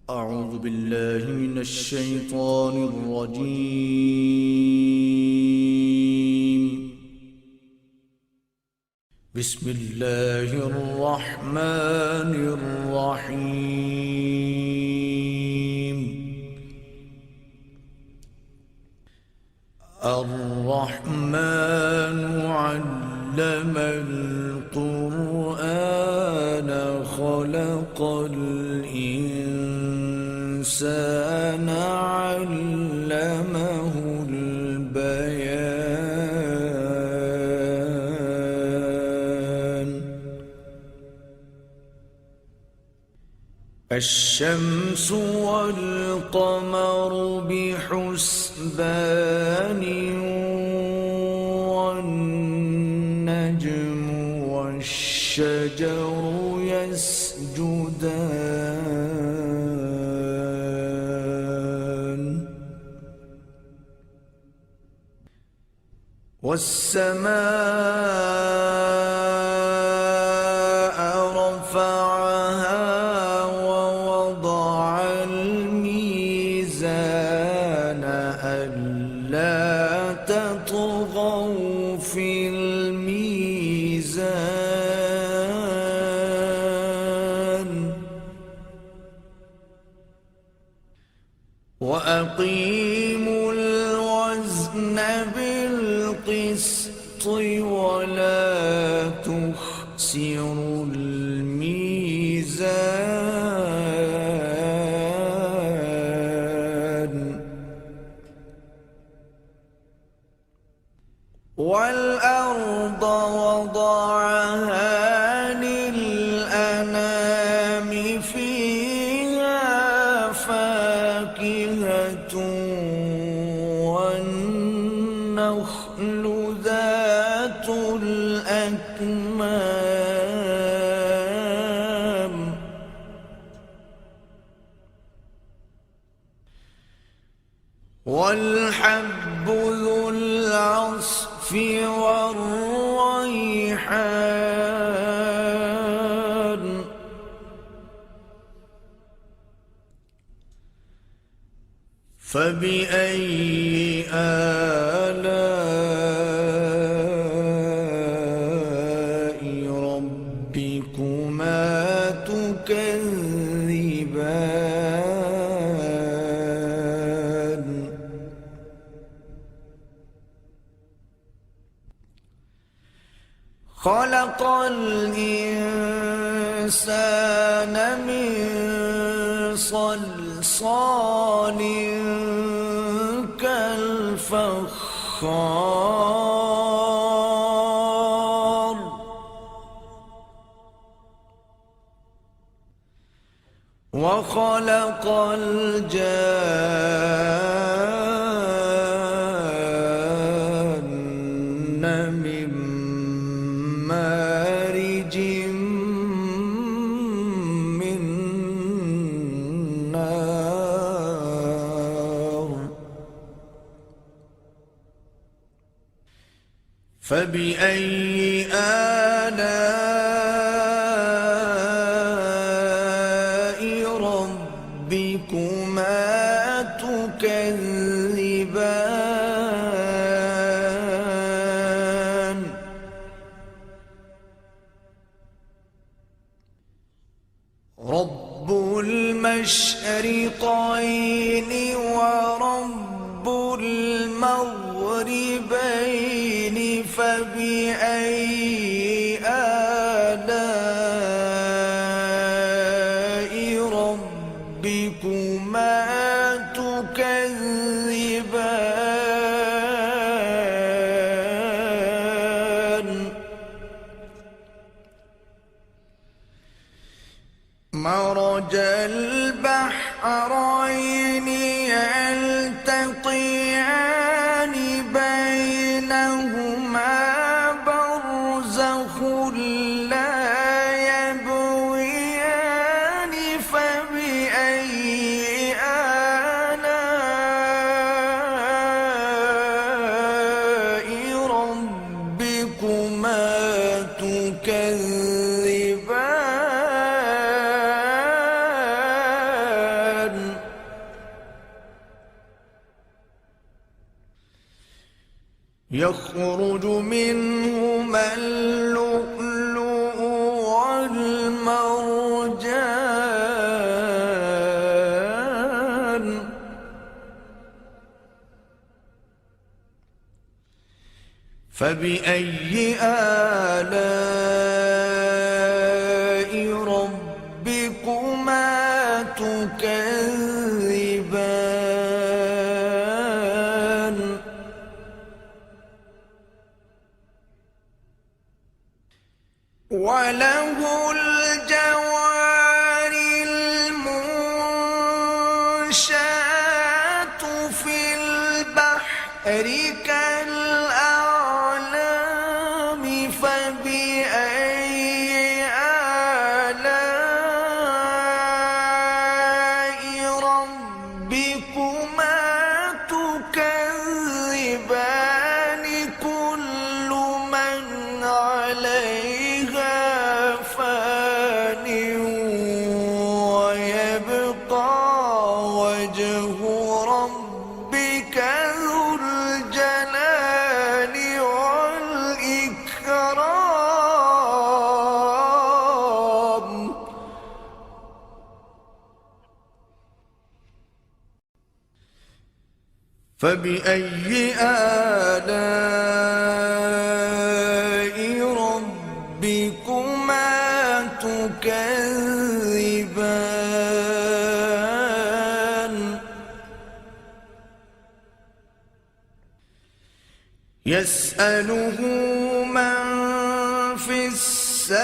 أعوذ بالله من الشيطان الرجيم. بسم الله الرحمن الرحيم. الرحمن علم القرآن خلق الإنسان علمه البيان. الشمس والقمر بحسبان والنجم والشجر يسجدان والسماء رفعها ووضع الميزان ألا تطغوا في الميزان وأقيموا الوزن بالقسط ولا تخسروا الميزان والأرض وضعها للأنام فيها فاكهة والنخل ذات الأكمام والحب ذو العصف والريحان فبأي آلاء ربكما تكذبان خلق الإنسان من صلصال كالفخار وخلق الجان من مارج من نار فبأي آلاء ربكما تكذبان رب المشرقين ورب المغربين فبأي آلاء ربكما تكذبان مرج البحرين يلتقيان بينهما برزخ لا يبغيان فبأي آلاء ربكما تكذبان فيهما اللؤلؤ والمرجان فبأي آلاء ربكما تكذبان وله الجوار المنشآت في البحر كالأعلام فبأي آلاء ربكما تكذبان كل من عليها فان ويبقى وجه ربك ذو الجلال والإكرام فبأي آلاء ربكما تكذبان يسأله من في السماوات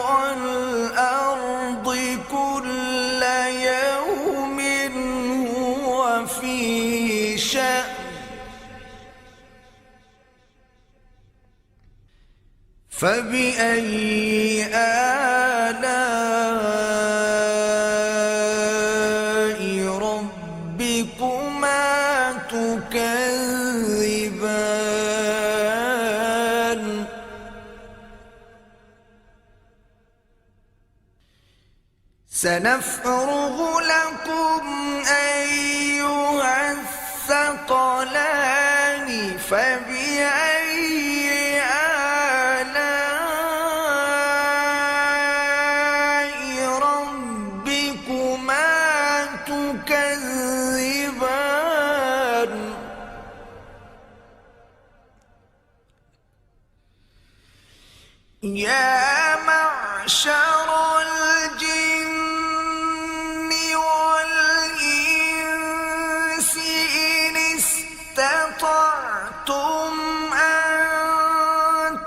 والأرض كل يوم هو في شأن فبأي آلاء ربكما تكذبان سنفرغ لكم أيها الثقلان فبأي ربكما تكذبان يا معشر الجن والإنس إن استطعتم أن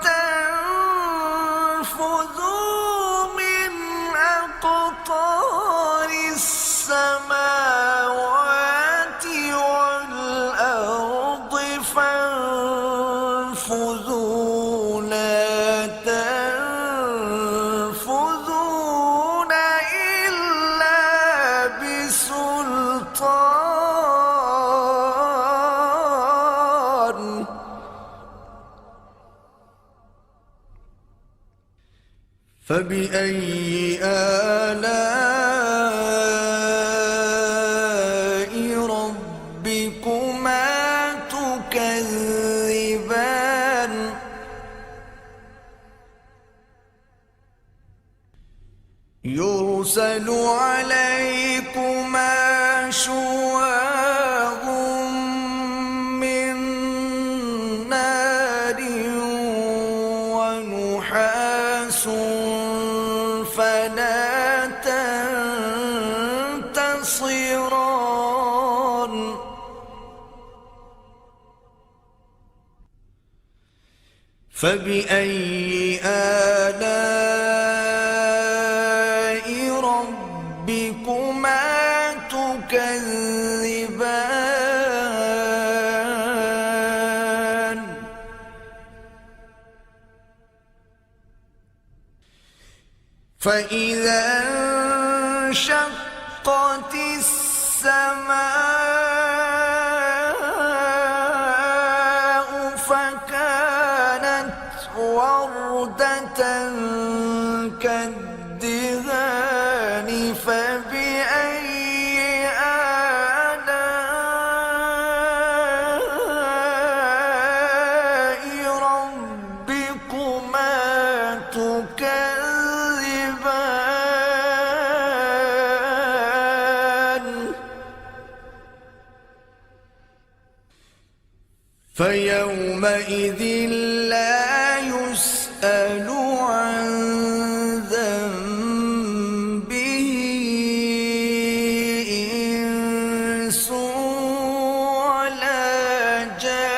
تنفذوا من أقطار السماوات والأرض فانفذوا لا تنفذون إلا بسلطان فبأي آلاء ربكما تكذبان يرسل عليكما شواظ من نار ونحاس فلا تنتصران فبأي آلاء ربكما تكذبان فإذا انشقت السماء فكانت وردة كالدهان فبأي آلاء فيومئذ لا يسأل عن ذنبه إنس ولا جان.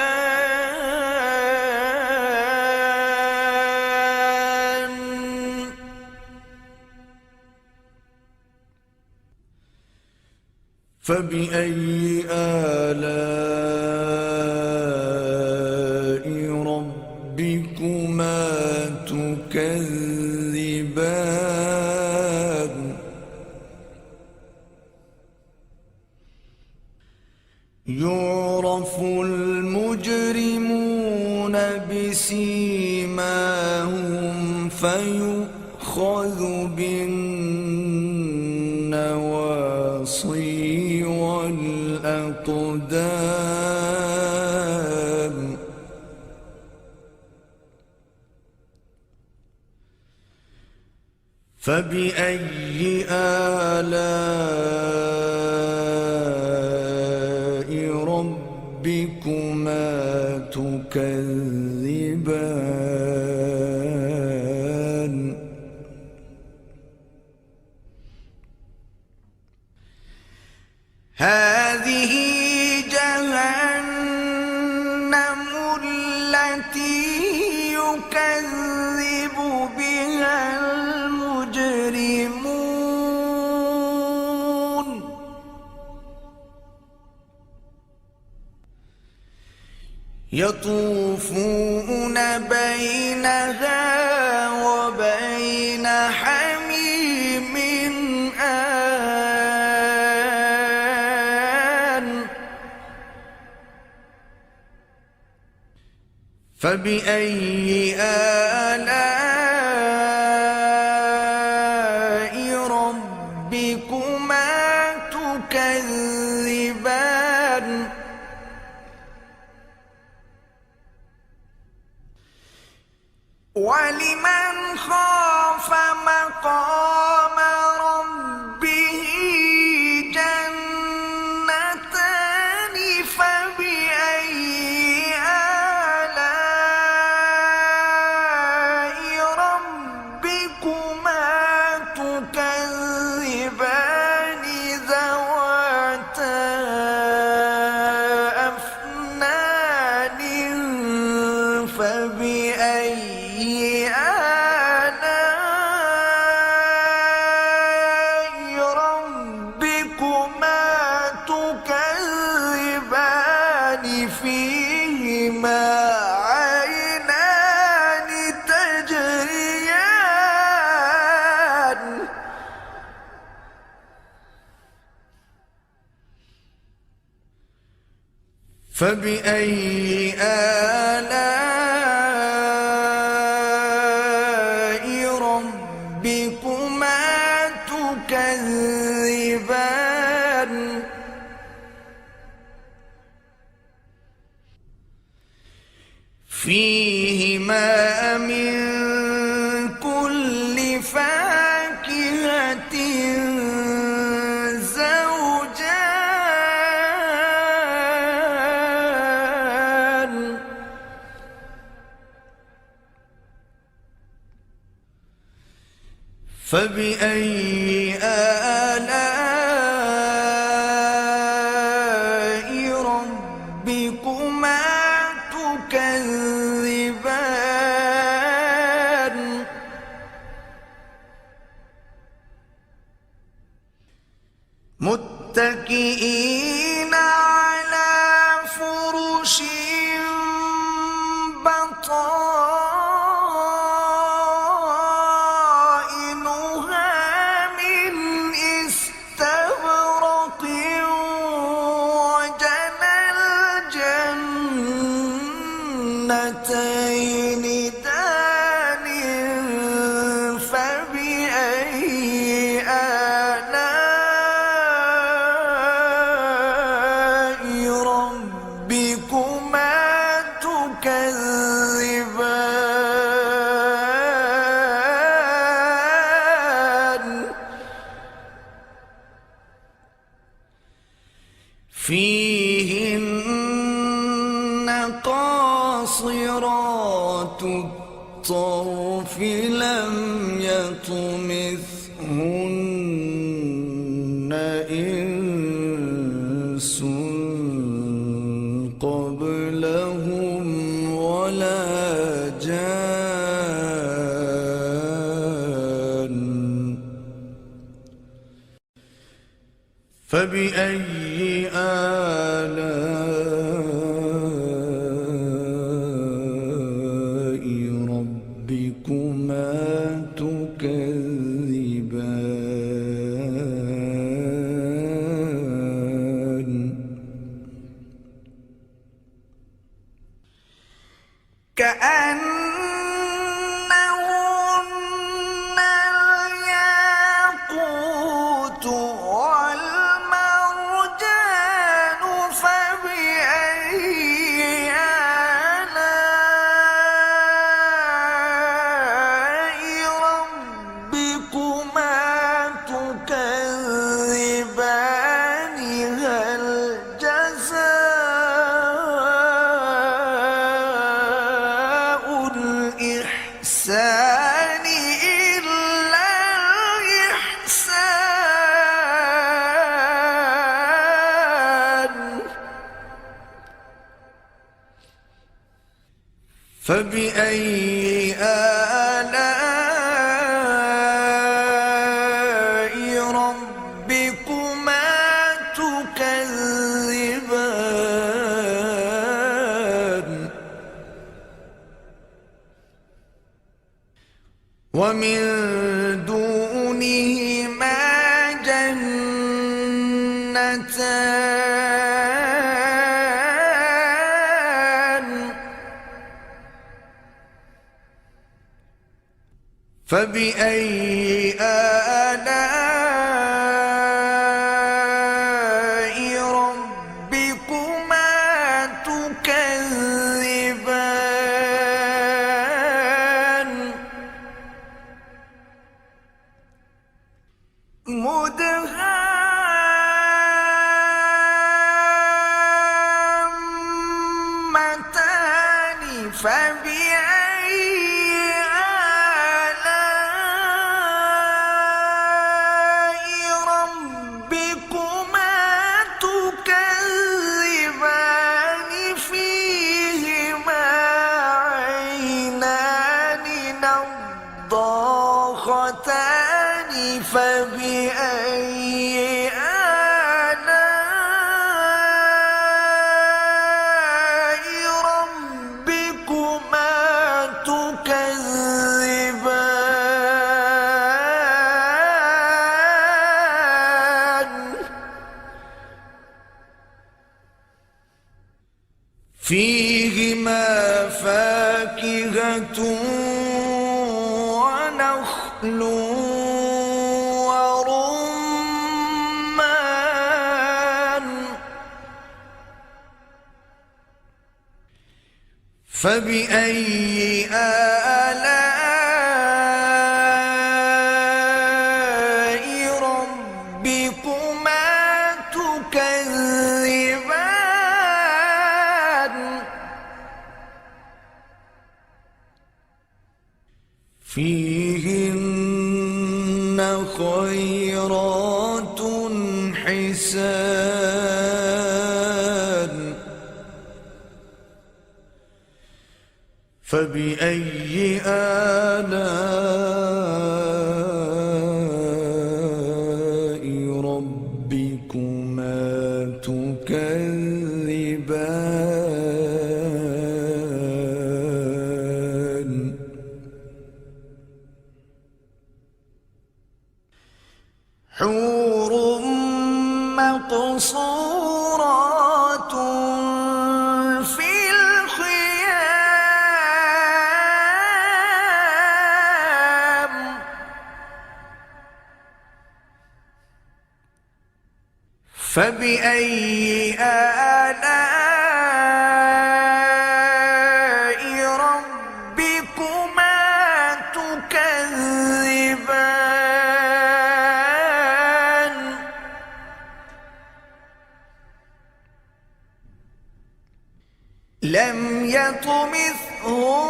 فبأي آلاء ربكما تكذبان. يعرف المجرمون بسيماهم فيؤخذ بالنواصي والأقدام. فبأي آلاء ربكما تكذبان. هذه جهنم التي يكذب بها المجرمون. يطوفون بينها وبين حميم آن. فبأي آلاء ربكما تكذبان. ولمن خاف مقام ربه جنتان. فبأي آلاء ربكما تكذبان ذواتا أفنان. فبأي آلاء ربكما تكذبان فيهما عينان تجريان. فبأي آلاء ربكما تكذبان. فيهما من كل فاكهة زوجان. فبأي آلاء ربكما تكذبان. متكئين على فرش بطائنها من استبرق. وجنى الجنتين دان. فبأي آلاء ربكما تكذبان. فيهن قاصرات قاصرات الطرف لم يطمثهن إنس قبلهم ولا جان فبأي آلاء ربكما تكذبان كأنهن الياقوت والمرجان فبأي آلاء ربكما تكذبان هل جزاء الإحسان إلا الإحسان فبأي آلاء ربكما تكذبان ومن دونهما جنتان فبأي آلاء ربكما تكذبان مدهامتان فبأي آلاء ربكما تكذبان فيهما عينان نضاختان فبأي آلاء ربكما تكذبان فيهما فاكهة ونخل ورمان فبأي آلاء ربكما تكذبان فيهن خيرات حسان فبأي آلاء ربكما تكذبان حور مقصورات في الخيام فبأي آلاء ربكما تكذبان لم يطمثهن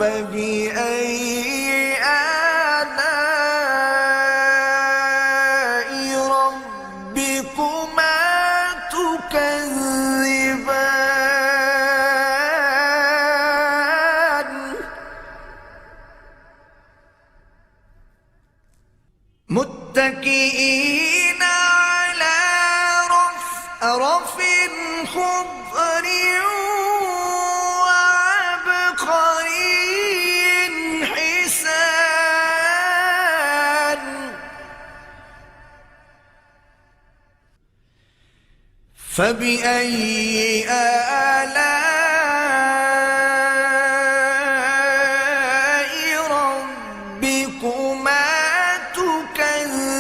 فبأي آلاء ربكما تكذبان متكئين على رفرف خضر وعبقري حسان فبأي آلاء ربكما تكذبان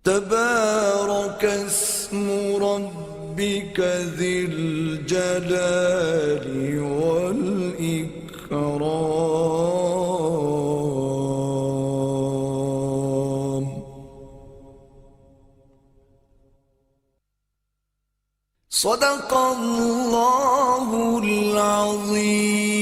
تبارك اسم ربك ذي الجلال والإكرام صدق الله العظيم.